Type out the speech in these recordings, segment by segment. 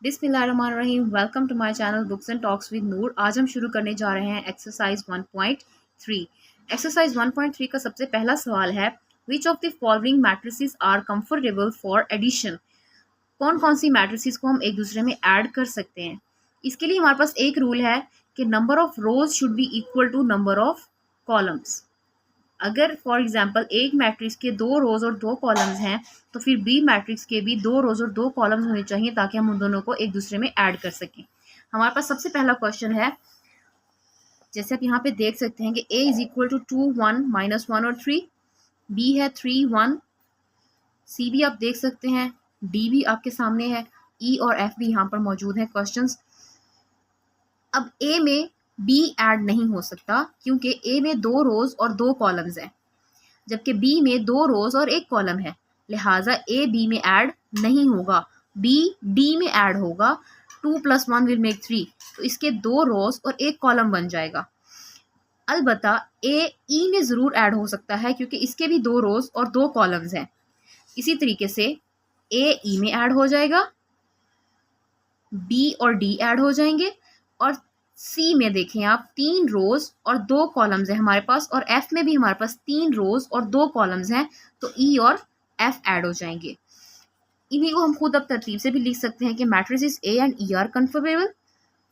बिस्मिल्लाहिर्रहमानिर्रहीम। Welcome to my channel books and talks with Noor. आज हम शुरू करने जा रहे हैं एक्सरसाइज 1.3। एक्सरसाइज 1.3 का सबसे पहला सवाल है, which of the following matrices are comfortable for addition. कौन कौन सी मैट्रिसेस को हम एक दूसरे में ऐड कर सकते हैं। इसके लिए हमारे पास एक रूल है कि number of rows should be equal to number of columns. अगर फॉर एग्जांपल एक मैट्रिक्स के 2 रोज और 2 कॉलम्स हैं तो फिर बी मैट्रिक्स के भी 2 रोज और 2 कॉलम्स होने चाहिए ताकि हम उन दोनों को एक दूसरे में ऐड कर सकें। हमारे पास सबसे पहला क्वेश्चन है, जैसे आप यहाँ पे देख सकते हैं कि a इज इक्वल टू 2 1 -1 और 3, b है 3 1, c भी आप देख सकते हैं, d भी आपके सामने है, e और f भी यहाँ पर मौजूद हैं क्वेश्चंस। अब a में b ऐड नहीं हो सकता क्योंकि a में 2 रोज और 2 कॉलम्स हैं, जबकि b में 2 रोज और 1 कॉलम है, लिहाजा a b में ऐड नहीं होगा, b d में ऐड होगा। 2 + 1 विल मेक 3, तो इसके 2 रोज और 1 कॉलम बन जाएगा। अलबत्ता a e में ज़रूर ऐड हो सकता है क्योंकि इसके भी 2 रोज और 2 कॉलम्स हैं। इसी तरीके से a e में ऐड हो जाएगा, b और d ऐड हो जाएंगे, और सी में देखें आप 3 रोज और 2 कॉलम्स हैं हमारे पास, और एफ में भी हमारे पास 3 रोज और 2 कॉलम्स हैं, तो ई और एफ ऐड हो जाएंगे। इन्हीं को हम खुद अब तरतीब से भी लिख सकते हैं कि matrices A and E are conformable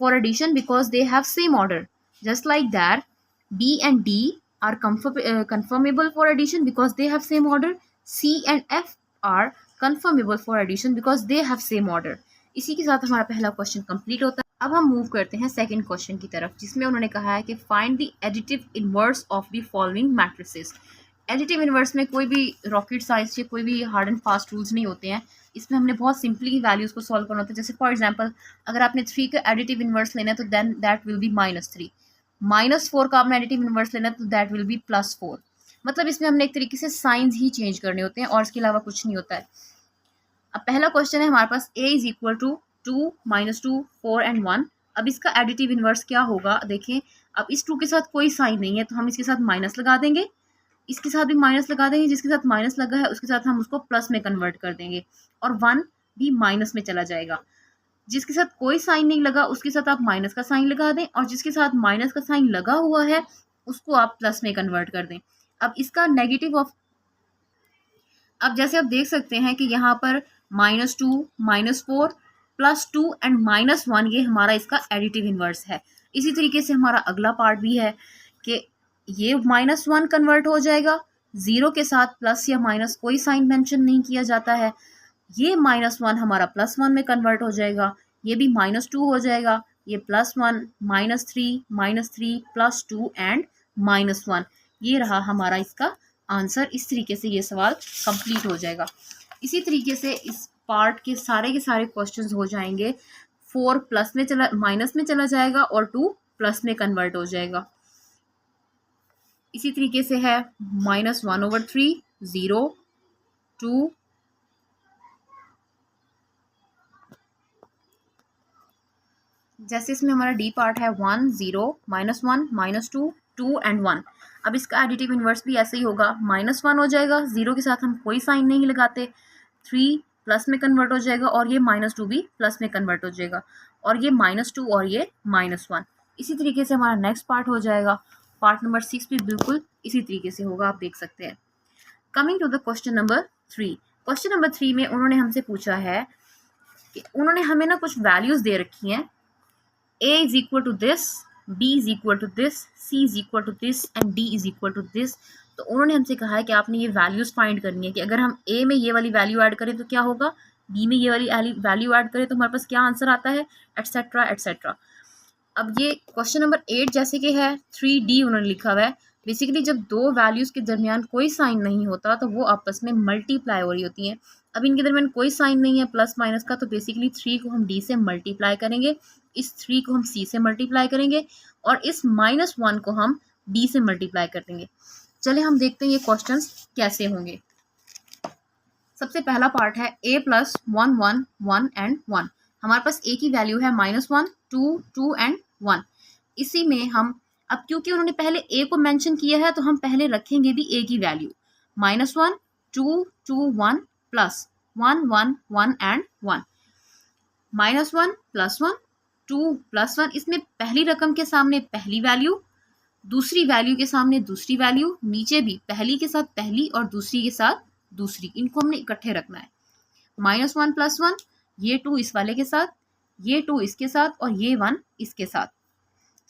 for addition because they have same order. Just like that B and D are conformable for addition because they have same order. C and F are conformable for addition because they have same order. इसी के साथ हमारा पहला question complete होता है। अब हम move करते हैं सेकंड क्वेश्चन की तरफ, जिसमें उन्होंने कहा है कि find the additive inverse of the following matrices. Additive inverse में कोई भी रॉकेट साइंस या कोई भी हार्ड एंड फास्ट रूल्स नहीं होते हैं। इसमें हमने बहुत सिंपली वैल्यूज़ को सॉल्व करना होता है। जैसे फॉर एग्जांपल अगर आपने 3 का एडिटिव इनवर्स लेना है तो देन दैट विल बी -3। -4 का आपने एडिटिव इनवर्स लेना है तो दैट विल बी +4। मतलब इसमें हमने एक तरीके से साइंस ही चेंज करने होते हैं और इसके अलावा कुछ नहीं होता है। अब पहला क्वेश्चन है हमारे पास, a is equal to 2 -2 4 and 1। अब इसका एडिटिव इनवर्स क्या होगा, देखें। अब इस 2 के साथ कोई साइन नहीं है तो हम इसके साथ माइनस लगा देंगे, इसके साथ भी माइनस लगा देंगे, जिसके साथ माइनस लगा है उसके साथ हम उसको प्लस में कन्वर्ट कर देंगे, और 1 भी माइनस में चला जाएगा। जिसके साथ कोई साइन नहीं लगा उसके साथ आप माइनस का साइन लगा दें, और जिसके साथ माइनस का साइन लगा हुआ है उसको आप प्लस में कन्वर्ट कर दें। अब इसका नेगेटिव ऑफ, अब जैसे आप देख सकते हैं कि यहाँ पर -2 -4 +2 एंड -1 ये हमारा इसका एडिटिव इनवर्स है। इसी तरीके से हमारा अगला पार्ट भी है कि ये -1 कन्वर्ट हो जाएगा, 0 के साथ प्लस या माइनस कोई साइन मेंशन नहीं किया जाता है। ये -1 हमारा +1 में कन्वर्ट हो जाएगा, ये भी -2 हो जाएगा, ये +1 -3 +2 एंड -1। ये रहा हमारा इसका आंसर। इस तरीके से ये सवाल कंप्लीट हो जाएगा। इसी तरीके से इस पार्ट के सारे क्वेश्चंस हो जाएंगे। 4 प्लस में चला माइनस में चला जाएगा और 2 प्लस में कन्वर्ट हो जाएगा। इसी तरीके से है -1/3 0 2 जैसे इसमें हमारा डी पार्ट है 1 0 -1 -2 2 एंड 1। अब इसका एडिटिव इनवर्स भी ऐसे ही होगा, -1 हो जाएगा, 0 के साथ हम कोई साइन नहीं लगाते, 3 प्लस में कन्वर्ट हो जाएगा, और ये -2 भी प्लस में कन्वर्ट हो जाएगा, और ये -2 और ये -1। इसी तरीके से हमारा नेक्स्ट पार्ट हो जाएगा। पार्ट नंबर 6 भी बिल्कुल इसी तरीके से होगा, आप देख सकते हैं। Coming to the question number 3। Question number 3 में उन्होंने हमसे पूछा है कि उन्होंने हमें ना कुछ वैल्यूज दे रखी हैं, a is equal to this, b is equal to this, c is equal to this and d is equal to this। तो उन्होंने हमसे कहा है कि आपने ये वैल्यूज फाइंड करनी है कि अगर हम a में ये वाली वैल्यू ऐड करें तो क्या होगा, b में ये वाली वैल्यू ऐड करें तो हमारे पास क्या आंसर आता है, एटसेट्रा एटसेट्रा। अब ये क्वेश्चन नंबर 8 जैसे कि है 3D उन्होंने लिखा हुआ है। बेसिकली जब 2 वैल्यूज़ के दरमियान कोई साइन नहीं होता तो वो आपस में मल्टीप्लाई हो रही होती हैं। अब इनके दरमियान कोई साइन नहीं है प्लस माइनस का, तो बेसिकली 3 को हम D से मल्टीप्लाई करेंगे, इस 3 को हम C से मल्टीप्लाई करेंगे, और इस -1 को हम D से मल्टीप्लाई कर देंगे। चले हम देखते हैं ये क्वेश्चंस कैसे होंगे। सबसे पहला पार्ट है a + 1 1 1 एंड 1। हमारे पास a की वैल्यू है -1 2 2 एंड 1। इसी में हम, अब क्योंकि उन्होंने पहले a को मेंशन किया है तो हम पहले रखेंगे भी a की वैल्यू, -1 2 2 1 + 1 1 1 एंड 1। -1 +1 2 +1, इसमें पहली रकम के सामने पहली वैल्यू, दूसरी वैल्यू के सामने दूसरी वैल्यू, नीचे भी पहली के साथ पहली और दूसरी के साथ दूसरी, इनको हमने इकट्ठे रखना है। -1 +1, ये 2 इस वाले के साथ, ये 2 इसके साथ और ये 1 इसके साथ।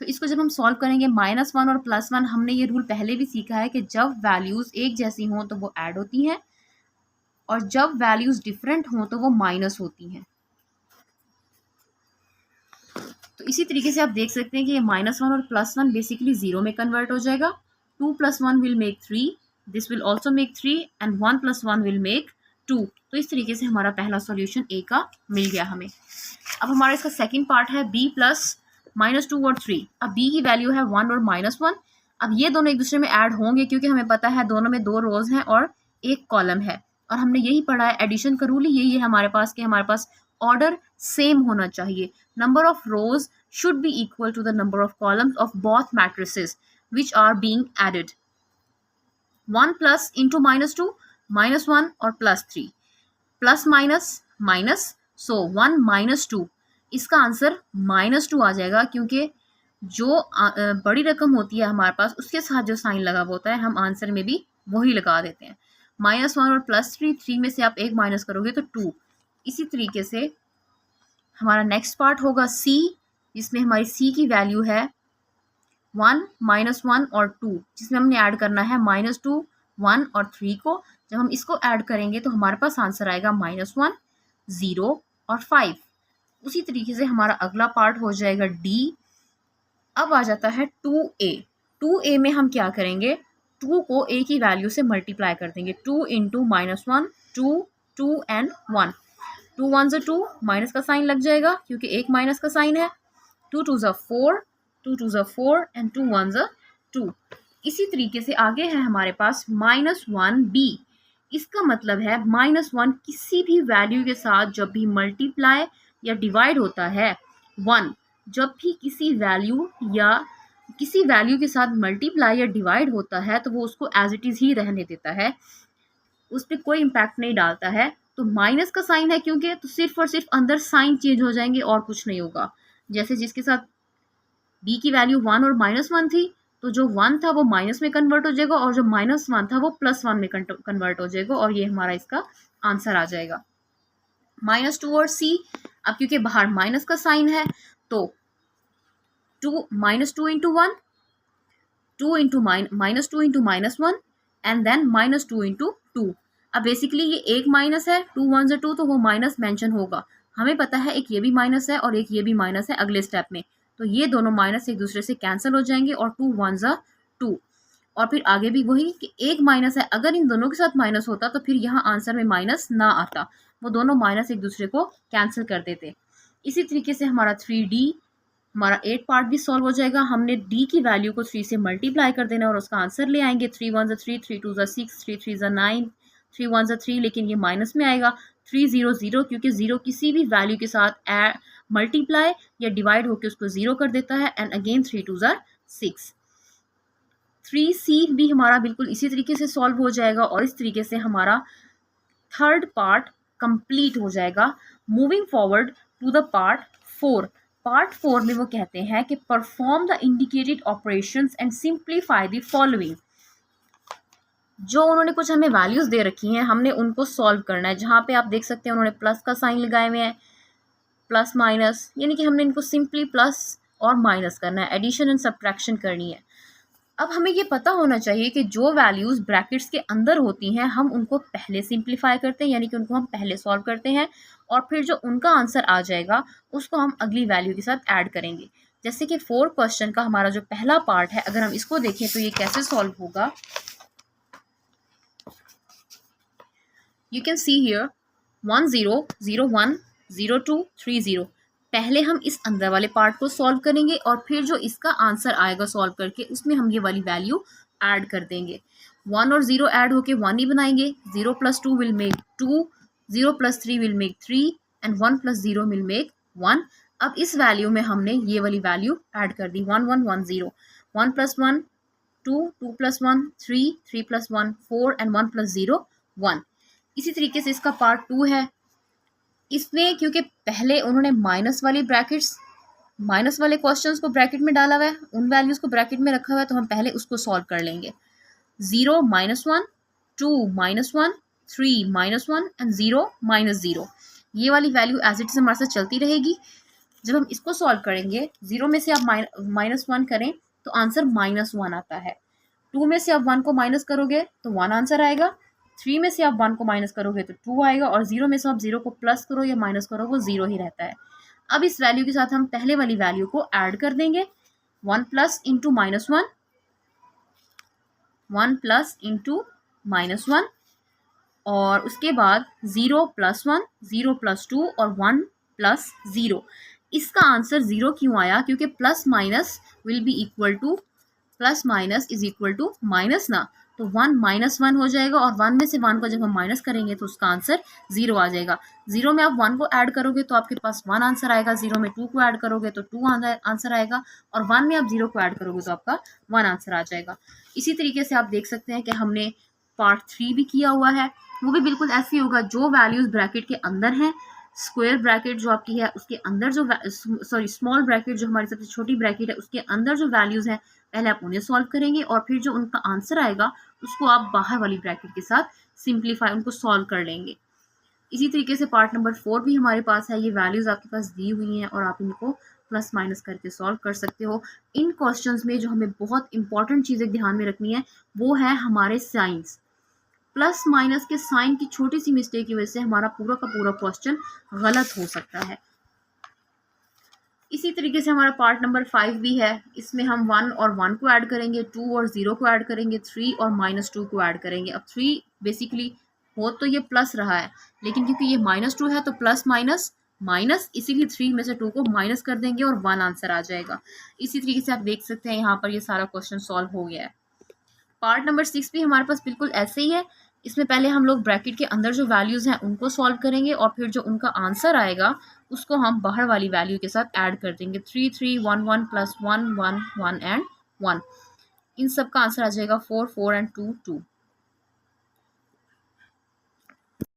तो इसको जब हम सॉल्व करेंगे -1 और +1, हमने ये रूल पहले भी सीखा है कि जब वैल्यूज एक जैसी हों तो वो ऐड होती हैं और जब वैल्यूज डिफरेंट हों तो वो माइनस होती हैं। तो इसी तरीके से आप देख सकते हैं कि ये -1 और +1 बेसिकली 0 में कन्वर्ट हो जाएगा। 2 + 1 will make 3, this will also make 3 and 1 + 1 will make 2। तो इस तरीके से हमारा पहला सॉल्यूशन ए का मिल गया हमें। अब हमारा इसका सेकंड पार्ट है b प्लस -2 और 3। अब b की वैल्यू है 1 और -1। अब ये दोनों एक दूसरे में ऐड होंगे क्योंकि हमें पता है दोनों में 2 रोज हैं और एक कॉलम है, और हमने यही पढ़ा है एडिशन का रूल ही यही है हमारे पास कि हमारे पास ऑर्डर सेम होना चाहिए। Number of rose should be equal to the number of columns of both matrices which are being added. 1 plus into -2 -1 और +3 प्लस माइनस माइनस, सो 1 -2, इसका आंसर -2 आ जाएगा क्योंकि जो बड़ी रकम होती है हमारे पास उसके साथ जो साइन लगा हुआ होता है हम आंसर में भी वही लगा देते हैं। -1 और +3, 3 में से आप एक माइनस करोगे तो 2। इसी तरीके से हमारा नेक्स्ट पार्ट होगा सी, जिसमें हमारी सी की वैल्यू है 1 -1 और 2, जिसमें हमने ऐड करना है -2 1 और 3 को। जब हम इसको ऐड करेंगे तो हमारे पास आंसर आएगा -1 0 और 5। उसी तरीके से हमारा अगला पार्ट हो जाएगा डी। अब आ जाता है 2a। 2a में हम क्या करेंगे, 2 को a की वैल्यू से मल्टीप्लाई कर देंगे। 2 × -1 2 2 एंड 1, 2 1 2, माइनस का साइन लग जाएगा क्योंकि एक माइनस का साइन है। 2 2 4, 2 2 4 एंड 2 1 2। इसी तरीके से आगे है हमारे पास -1b। इसका मतलब है -1 किसी भी वैल्यू के साथ जब भी मल्टीप्लाई या डिवाइड होता है, 1 जब भी किसी वैल्यू या किसी वैल्यू के साथ मल्टीप्लाई या डिवाइड होता है तो वो उसको एज इट इज़ ही रहने देता है, उस पर कोई इम्पैक्ट नहीं डालता है। तो माइनस का साइन है क्योंकि तो सिर्फ और सिर्फ अंदर साइन चेंज हो जाएंगे और कुछ नहीं होगा। जैसे जिसके साथ b की वैल्यू 1 और -1 थी तो जो 1 था वो माइनस में कन्वर्ट हो जाएगा और जो -1 था वो +1 में कन्वर्ट हो जाएगा, और ये हमारा इसका आंसर आ जाएगा। -2 और c, अब क्योंकि बाहर माइनस का साइन है तो -2 × 1 2 × -2 × -1 एंड देन -2 × 2। अब बेसिकली ये एक माइनस है, 2 1 2 तो वो माइनस मेंशन होगा। हमें पता है एक ये भी माइनस है और एक ये भी माइनस है अगले स्टेप में, तो ये दोनों माइनस एक दूसरे से कैंसिल हो जाएंगे और 2 1 2। और फिर आगे भी वही कि एक माइनस है, अगर इन दोनों के साथ माइनस होता तो फिर यहाँ आंसर में माइनस ना आता, वो दोनों माइनस एक दूसरे को कैंसिल कर देते। इसी तरीके से हमारा 3D, हमारा 8 पार्ट भी सॉल्व हो जाएगा। हमने d की वैल्यू को 3 से मल्टीप्लाई कर देना और उसका आंसर ले आएंगे। 3 1 3, 3 2 6, 3 3 9, 3 1 3, लेकिन ये माइनस में आएगा। 3 0 0 क्योंकि 0 किसी भी वैल्यू के साथ मल्टीप्लाई या डिवाइड होकर उसको 0 कर देता है। And again 3 2 6। 3c भी हमारा बिल्कुल इसी तरीके से सॉल्व हो जाएगा और इस तरीके से हमारा थर्ड पार्ट कंप्लीट हो जाएगा। Moving forward to the part 4। Part 4 में वो कहते हैं कि perform the indicated operations and simplify the following. जो उन्होंने कुछ हमें वैल्यूज दे रखी हैं हमने उनको सॉल्व करना है। जहाँ पे आप देख सकते हैं उन्होंने प्लस का साइन लगाए हुए हैं, प्लस माइनस, यानी कि हमने इनको सिंपली प्लस और माइनस करना है, एडिशन एंड सब्ट्रैक्शन करनी है। अब हमें ये पता होना चाहिए कि जो वैल्यूज़ ब्रैकेट्स के अंदर होती हैं हम उनको पहले सिंप्लीफाई करते हैं, यानी कि उनको हम पहले सॉल्व करते हैं और फिर जो उनका आंसर आ जाएगा उसको हम अगली वैल्यू के साथ ऐड करेंगे। जैसे कि 4 क्वेश्चन का हमारा जो पहला पार्ट है, अगर हम इसको देखें तो ये कैसे सॉल्व होगा। You can see here 1 0 0 1 0 2 3 0। पहले हम इस अंदर वाले पार्ट को सॉल्व करेंगे और फिर जो इसका आंसर आएगा सॉल्व करके उसमें हम ये वाली वैल्यू ऐड कर देंगे। 1 और 0 ऐड होके 1 ही बनाएंगे। 0 + 2 will make 2, 0 + 3 will make 3 and 1 + 0 will make 1। अब इस वैल्यू में हमने ये वाली वैल्यू ऐड कर दी 1 1 1 0। 1 + 1 2, 2 + 1 3, 3 + 1 4 एंड 1 + 0 1। इसी तरीके से इसका पार्ट 2 है। इसमें क्योंकि पहले उन्होंने माइनस वाले क्वेश्चंस को ब्रैकेट में डाला हुआ है, उन वैल्यूज को ब्रैकेट में रखा हुआ है, तो हम पहले उसको सॉल्व कर लेंगे। 0 -1, 2 -1, 3 -1 एंड 0 -0, ये वाली वैल्यू एज इट इज हमारे साथ चलती रहेगी। जब हम इसको सॉल्व करेंगे, 0 में से आप -1 करें तो आंसर -1 आता है। 2 में से आप 1 को माइनस करोगे तो 1 आंसर आएगा। 3 में से आप 1 को माइनस करोगे तो 2 आएगा, और 0 में से आप 0 को प्लस करो या माइनस करो वो 0 ही रहता है। अब इस वैल्यू के साथ हम पहले वाली वैल्यू को ऐड कर देंगे। 1 प्लस इंटू -1, 1 प्लस इंटू -1, और उसके बाद 0 + 1, 0 + 2 और 1 + 0। इसका आंसर 0 क्यों आया? क्योंकि plus minus will be equal to, plus minus is equal to minus ना, तो 1 -1 हो जाएगा, और 1 में से 1 को जब हम माइनस करेंगे तो उसका आंसर 0 आ जाएगा। 0 में आप 1 को ऐड करोगे तो आपके पास 1 आंसर आएगा, 0 में 2 को ऐड करोगे तो 2 आंसर आएगा, और 1 में आप 0 को ऐड करोगे तो आपका 1 आंसर आ जाएगा। इसी तरीके से आप देख सकते हैं कि हमने पार्ट 3 भी किया हुआ है, वो भी बिल्कुल ऐसे ही होगा। जो वैल्यूज ब्रैकेट के अंदर हैं, स्क्वायर ब्रैकेट जो आपकी है उसके अंदर जो स्मॉल ब्रैकेट जो हमारी सबसे छोटी ब्रैकेट है उसके अंदर जो वैल्यूज हैं पहले आप उन्हें सॉल्व करेंगे, और फिर जो उनका आंसर आएगा उसको आप बाहर वाली ब्रैकेट के साथ सिंप्लीफाई उनको सॉल्व कर लेंगे। इसी तरीके से पार्ट नंबर 4 भी हमारे पास है। ये वैल्यूज आपके पास दी हुई हैं और आप इनको प्लस माइनस करके सॉल्व कर सकते हो। इन क्वेश्चंस में जो हमें बहुत इंपॉर्टेंट चीज़ें ध्यान में रखनी है वो है हमारे साइंस। प्लस माइनस के साइन की छोटी सी मिस्टेक की वजह से हमारा पूरा का पूरा क्वेश्चन गलत हो सकता है। इसी तरीके से हमारा पार्ट नंबर 5 भी है। इसमें हम 1 और 1 को ऐड करेंगे, 2 और 0 को ऐड करेंगे, 3 और -2 को ऐड करेंगे। अब 3 बेसिकली हो तो ये प्लस रहा है, लेकिन क्योंकि ये -2 है तो प्लस माइनस माइनस, इसीलिए 3 में से 2 को माइनस कर देंगे और 1 आंसर आ जाएगा। इसी तरीके से आप देख सकते हैं यहाँ पर ये सारा क्वेश्चन सॉल्व हो गया है। पार्ट नंबर 6 भी हमारे पास बिल्कुल ऐसे ही है। इसमें पहले हम लोग ब्रैकेट के अंदर जो वैल्यूज़ हैं उनको सॉल्व करेंगे, और फिर जो उनका आंसर आएगा उसको हम बाहर वाली वैल्यू के साथ ऐड कर देंगे। 3 3 1 1 + 1 1 1 एंड 1, इन सब का आंसर आ जाएगा 4 4 एंड 2 2।